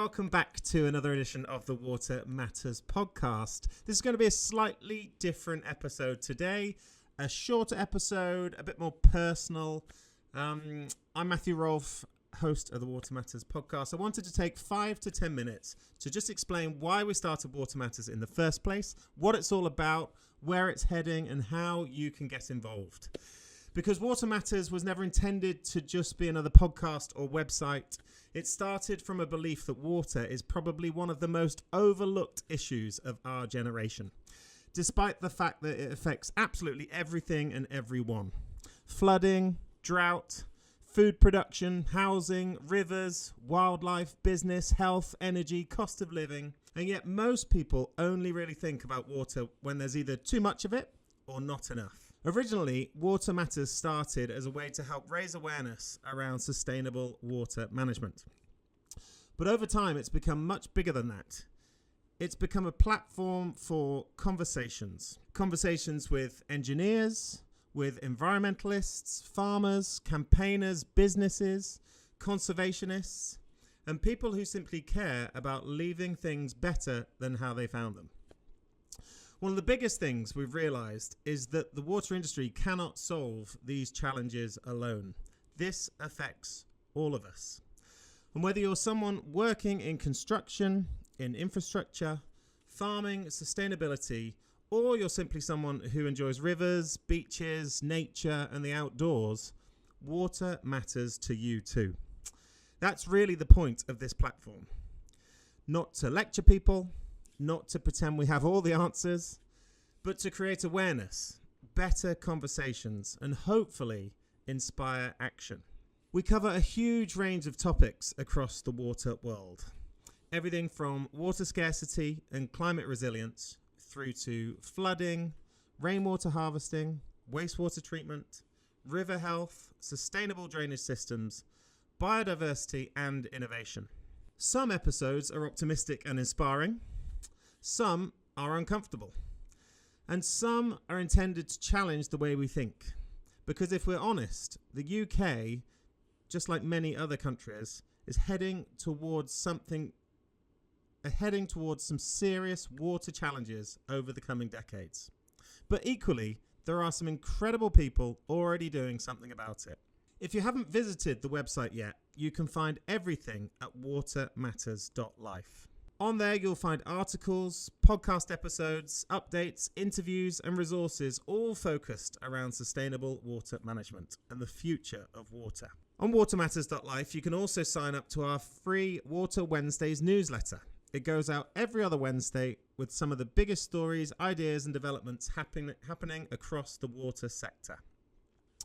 welcome back to another edition of the Water Matters podcast. This is going to be a slightly different episode today, a shorter episode, a bit more personal. I'm Matthew Rolph, host of the Water Matters podcast. I wanted to take 5 to 10 minutes to just explain why we started Water Matters in the first place, what it's all about, where it's heading, and how you can get involved. Because Water Matters was never intended to just be another podcast or website. It started from a belief that water is probably one of the most overlooked issues of our generation, despite the fact that it affects absolutely everything and everyone. Flooding, drought, food production, housing, rivers, wildlife, business, health, energy, cost of living. And yet most people only really think about water when there's either too much of it or not enough. Originally, Water Matters started as a way to help raise awareness around sustainable water management. But over time, it's become much bigger than that. It's become a platform for conversations. Conversations with engineers, with environmentalists, farmers, campaigners, businesses, conservationists, and people who simply care about leaving things better than how they found them. One of the biggest things we've realised is that the water industry cannot solve these challenges alone. This affects all of us. And whether you're someone working in construction, in infrastructure, farming, sustainability, or you're simply someone who enjoys rivers, beaches, nature, and the outdoors, water matters to you too. That's really the point of this platform. Not to lecture people, not to pretend we have all the answers, but to create awareness, better conversations, and hopefully inspire action. We cover a huge range of topics across the water world. Everything from water scarcity and climate resilience through to flooding, rainwater harvesting, wastewater treatment, river health, sustainable drainage systems, biodiversity, and innovation. Some episodes are optimistic and inspiring. Some are uncomfortable. And some are intended to challenge the way we think. Because if we're honest, the UK, just like many other countries, is heading towards some serious water challenges over the coming decades. But equally, there are some incredible people already doing something about it. If you haven't visited the website yet, you can find everything at watermatters.life. On there, you'll find articles, podcast episodes, updates, interviews, and resources, all focused around sustainable water management and the future of water. On watermatters.life, you can also sign up to our free Water Wednesdays newsletter. It goes out every other Wednesday with some of the biggest stories, ideas, and developments happening across the water sector.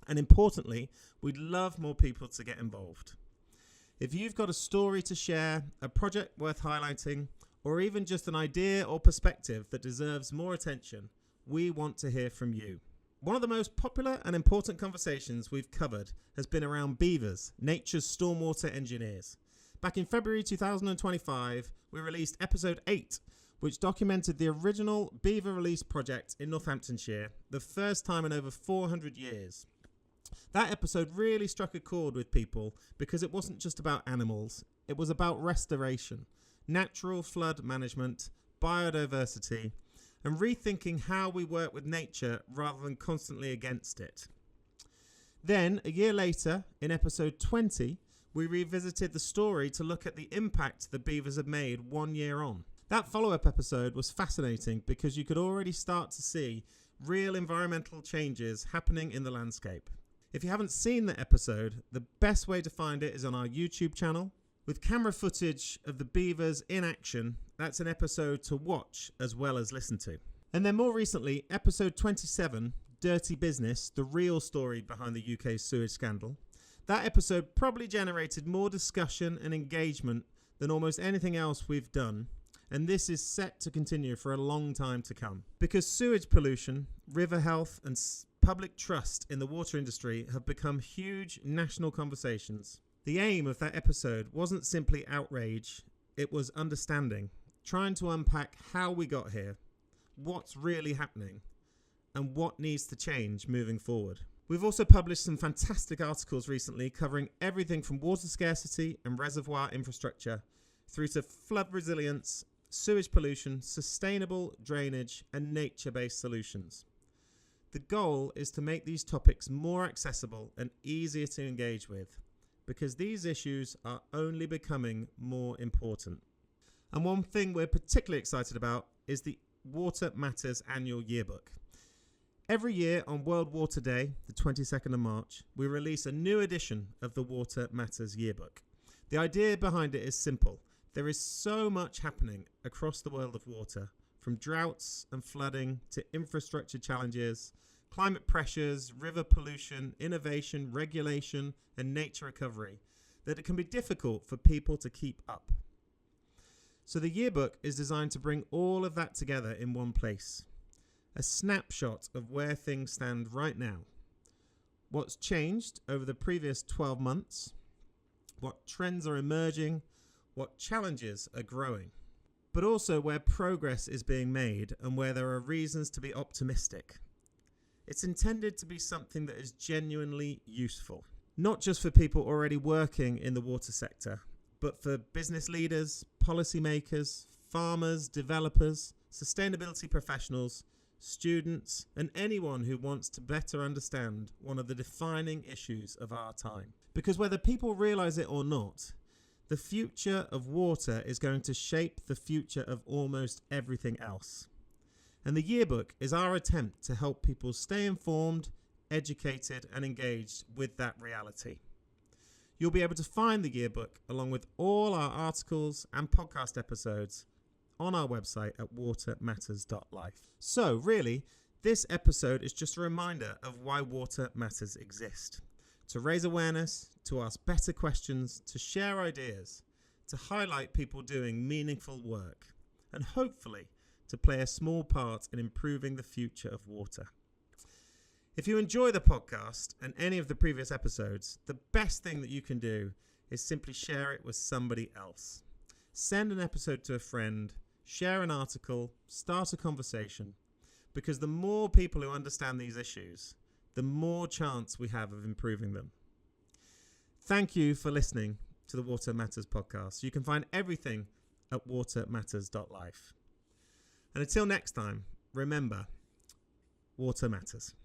And importantly, we'd love more people to get involved. If you've got a story to share, a project worth highlighting, or even just an idea or perspective that deserves more attention, we want to hear from you. One of the most popular and important conversations we've covered has been around beavers, nature's stormwater engineers. Back in February 2025, we released episode 8, which documented the original beaver release project in Northamptonshire, the first time in over 400 years. That episode really struck a chord with people because it wasn't just about animals, it was about restoration, natural flood management, biodiversity, and rethinking how we work with nature rather than constantly against it. Then, a year later, in episode 20, we revisited the story to look at the impact the beavers had made 1 year on. That follow-up episode was fascinating because you could already start to see real environmental changes happening in the landscape. If you haven't seen the episode, the best way to find it is on our YouTube channel. With camera footage of the beavers in action, that's an episode to watch as well as listen to. And then more recently, episode 27, Dirty Business, the real story behind the UK's sewage scandal. That episode probably generated more discussion and engagement than almost anything else we've done. And this is set to continue for a long time to come. Because sewage pollution, river health, and public trust in the water industry have become huge national conversations. The aim of that episode wasn't simply outrage, it was understanding, trying to unpack how we got here, what's really happening, and what needs to change moving forward. We've also published some fantastic articles recently covering everything from water scarcity and reservoir infrastructure through to flood resilience, sewage pollution, sustainable drainage, and nature-based solutions. The goal is to make these topics more accessible and easier to engage with, because these issues are only becoming more important. And one thing we're particularly excited about is the Water Matters Annual Yearbook. Every year on World Water Day, the 22nd of March, we release a new edition of the Water Matters Yearbook. The idea behind it is simple. There is so much happening across the world of water, from droughts and flooding to infrastructure challenges, climate pressures, river pollution, innovation, regulation, and nature recovery, that it can be difficult for people to keep up. So the yearbook is designed to bring all of that together in one place. A snapshot of where things stand right now. What's changed over the previous 12 months, what trends are emerging, what challenges are growing, but also where progress is being made and where there are reasons to be optimistic. It's intended to be something that is genuinely useful, not just for people already working in the water sector, but for business leaders, policymakers, farmers, developers, sustainability professionals, students, and anyone who wants to better understand one of the defining issues of our time. Because whether people realize it or not, the future of water is going to shape the future of almost everything else. And the yearbook is our attempt to help people stay informed, educated, and engaged with that reality. You'll be able to find the yearbook along with all our articles and podcast episodes on our website at watermatters.life. So really, this episode is just a reminder of why Water Matters exist. To raise awareness, to ask better questions, to share ideas, to highlight people doing meaningful work, and hopefully to play a small part in improving the future of water. If you enjoy the podcast and any of the previous episodes, the best thing that you can do is simply share it with somebody else. Send an episode to a friend, share an article, start a conversation, because the more people who understand these issues, the more chance we have of improving them. Thank you for listening to the Water Matters podcast. You can find everything at watermatters.life. And until next time, remember, water matters.